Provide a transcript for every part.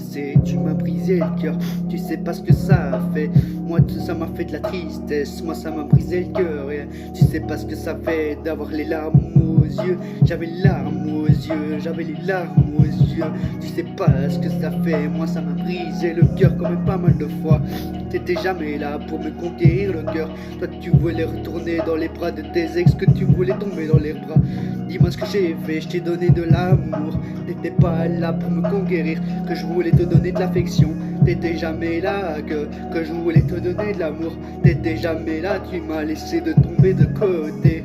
brisé, tu m'as brisé le cœur. Tu sais pas ce que ça a fait. Moi tout ça m'a fait de la tristesse, moi ça m'a brisé le cœur. Tu sais pas ce que ça fait d'avoir les larmes aux yeux. J'avais les larmes aux yeux, j'avais les larmes aux yeux. Tu sais pas ce que ça fait, moi ça m'a brisé le cœur quand même pas mal de fois. T'étais jamais là pour me conquérir le cœur. Toi tu voulais retourner dans les bras de tes ex, que tu voulais tomber dans les bras. Dis-moi ce que j'ai fait, je t'ai donné de l'amour. T'étais pas là pour me conquérir, que je voulais te donner de l'affection. T'étais jamais là, que je voulais te donner de l'amour. T'étais jamais là, tu m'as laissé de tomber de côté.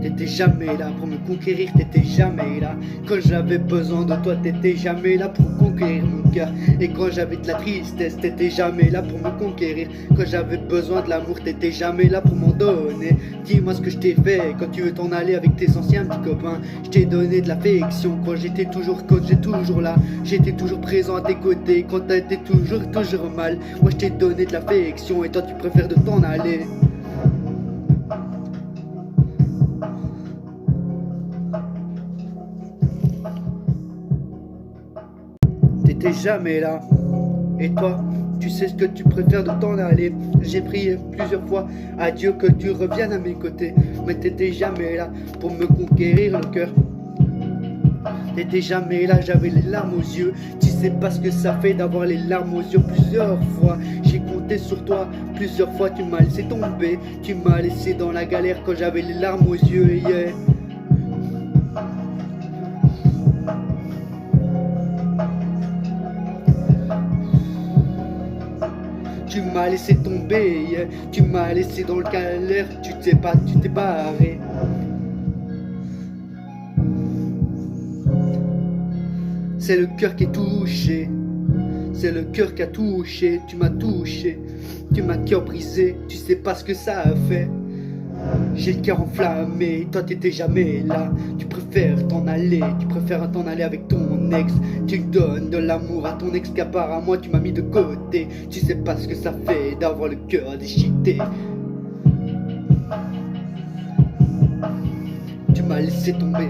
T'étais jamais là pour me conquérir, t'étais jamais là. Quand j'avais besoin de toi, t'étais jamais là pour conquérir mon cœur. Et quand j'avais de la tristesse, t'étais jamais là pour me conquérir. Quand j'avais besoin de l'amour, t'étais jamais là pour m'en donner. Dis-moi ce que je t'ai fait quand tu veux t'en aller avec tes anciens petits copains. Je t'ai donné de l'affection quand j'étais toujours là. J'étais toujours présent à tes côtés quand t'as été toujours mal. Moi je t'ai donné de l'affection et toi tu préfères de t'en aller. T'étais jamais là. Et toi, tu sais ce que tu préfères de t'en aller. J'ai prié plusieurs fois à Dieu que tu reviennes à mes côtés. Mais t'étais jamais là pour me conquérir le cœur. T'étais jamais là, j'avais les larmes aux yeux. Tu sais pas ce que ça fait d'avoir les larmes aux yeux plusieurs fois. J'ai compté sur toi plusieurs fois, tu m'as laissé tomber. Tu m'as laissé dans la galère quand j'avais les larmes aux yeux, yeah. Tu m'as laissé tomber, yeah. Tu m'as laissé dans le galère, tu sais pas, tu t'es barré. C'est le cœur qui est touché, c'est le cœur qui a touché, tu m'as touché, tu m'as cœur brisé, tu sais pas ce que ça a fait. J'ai le cœur enflammé, toi t'étais jamais là. Tu préfères t'en aller, avec ton ex. Tu donnes de l'amour à ton ex qu'apparemment tu m'as mis de côté. Tu sais pas ce que ça fait d'avoir le cœur déchiqueté. Tu m'as laissé tomber.